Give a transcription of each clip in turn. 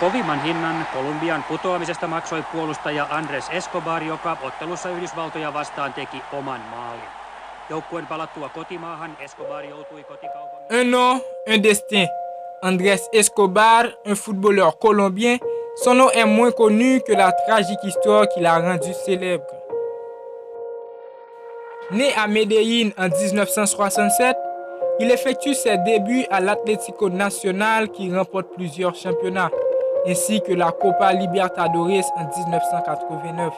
Kovimman hinnan Kolumbian putoamisesta maksoi puolustaja Andrés Escobar, joka ottelussa Yhdysvaltoja vastaan teki oman maalin. Joukkueen palattua kotimaahan Escobar joutui kotikaupungin... Un nom, un destin. Andrés Escobar, un footballeur colombien, son nom est moins connu que la tragique histoire qui l'a rendu célèbre. Né à Medellín en 1967, il effectue ses débuts à l'Atlético Nacional qui remporte plusieurs championnats, ainsi que la Copa Libertadores en 1989.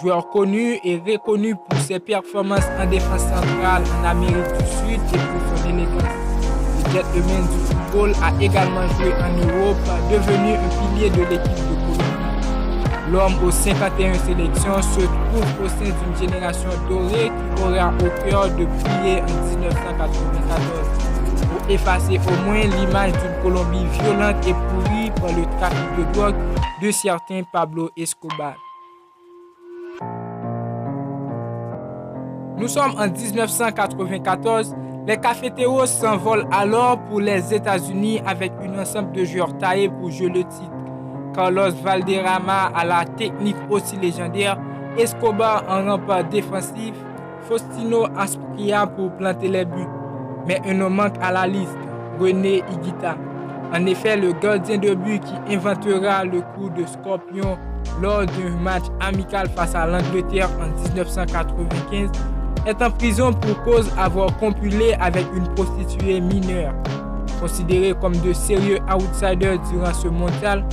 Joueur connu et reconnu pour ses performances en défense centrale en Amérique du Sud et pour son élégance. Le gentleman du football a également joué en Europe, devenu un pilier de l'équipe de Colombie. L'homme aux 51 sélections se trouve au sein d'une génération dorée qui aura au cœur de briller en 1994 pour effacer au moins l'image d'une Colombie violente et pourrie par le trafic de drogue de certains Pablo Escobar. Nous sommes en 1994, les Cafeteros s'envolent alors pour les États-Unis avec un ensemble de joueurs taillés pour jouer le titre. Carlos Valderrama à la technique aussi légendaire, Escobar en rempart défensif, Faustino Asprilla pour planter les buts. Mais un nom manque à la liste, René Higuita. En effet, le gardien de but qui inventera le coup de scorpion lors d'un match amical face à l'Angleterre en 1995 est en prison pour cause d'avoir copulé avec une prostituée mineure. Considérée comme de sérieux outsiders durant ce mondial,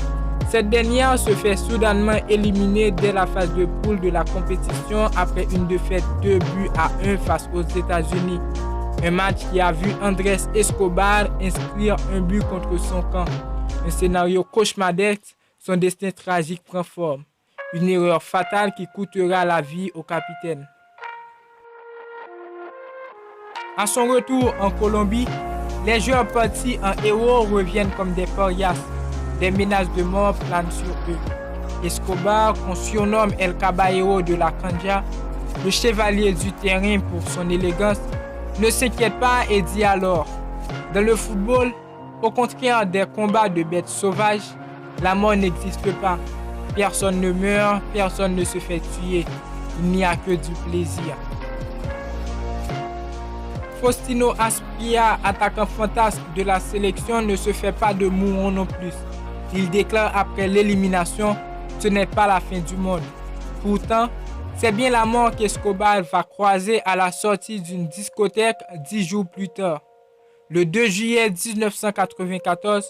cette dernière se fait soudainement éliminer dès la phase de poule de la compétition après une défaite 2-1 face aux États-Unis. Un match qui a vu Andrés Escobar inscrire un but contre son camp. Un scénario cauchemardesque, son destin tragique prend forme. Une erreur fatale qui coûtera la vie au capitaine. À son retour en Colombie, les joueurs partis en héros reviennent comme des parias. Des menaces de mort planent sur eux. Escobar, qu'on surnomme El Caballero de la Canja, le chevalier du terrain pour son élégance, ne s'inquiète pas et dit alors: dans le football, au contraire des combats de bêtes sauvages, la mort n'existe pas. Personne ne meurt, personne ne se fait tuer. Il n'y a que du plaisir. Faustino Asprilla, attaquant fantasque de la sélection, ne se fait pas de mouron non plus. Il déclare après l'élimination: ce n'est pas la fin du monde. Pourtant, c'est bien la mort qu'Escobar va croiser à la sortie d'une discothèque 10 jours plus tard. Le 2 juillet 1994,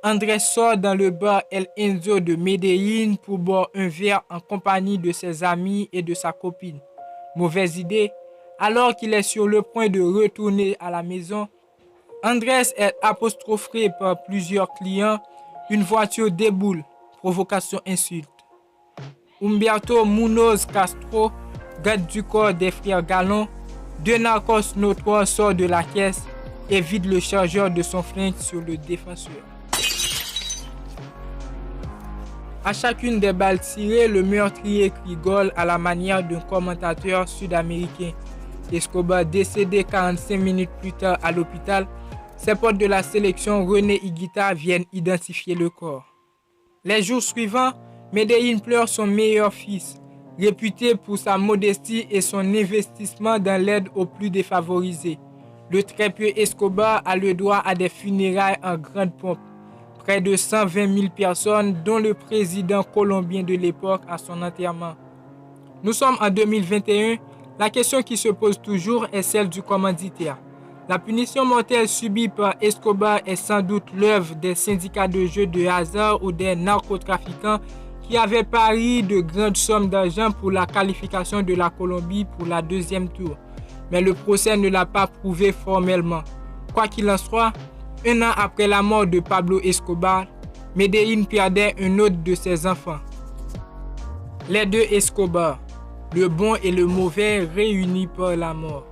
Andrés sort dans le bar El Enzo de Medellín pour boire un verre en compagnie de ses amis et de sa copine. Mauvaise idée, alors qu'il est sur le point de retourner à la maison, Andrés est apostrophé par plusieurs clients, une voiture déboule, provocation insulte. Humberto Munoz Castro, garde du corps des frères Galon, deux narcos notoires sort de la caisse et vide le chargeur de son flingue sur le défenseur. À chacune des balles tirées, le meurtrier rigole à la manière d'un commentateur sud-américain. Escobar, décédé 45 minutes plus tard à l'hôpital, ses potes de la sélection René Higuita viennent identifier le corps. Les jours suivants, Medellín pleure son meilleur fils, réputé pour sa modestie et son investissement dans l'aide aux plus défavorisés. Le très pieux Escobar a le droit à des funérailles en grande pompe. Près de 120 000 personnes, dont le président colombien de l'époque, à son enterrement. Nous sommes en 2021. La question qui se pose toujours est celle du commanditaire. La punition mortelle subie par Escobar est sans doute l'œuvre des syndicats de jeux de hasard ou des narcotrafiquants qui avaient parié de grandes sommes d'argent pour la qualification de la Colombie pour la deuxième tour. Mais le procès ne l'a pas prouvé formellement. Quoi qu'il en soit, un an après la mort de Pablo Escobar, Medellín perdait un autre de ses enfants. Les deux Escobar, le bon et le mauvais réunis par la mort.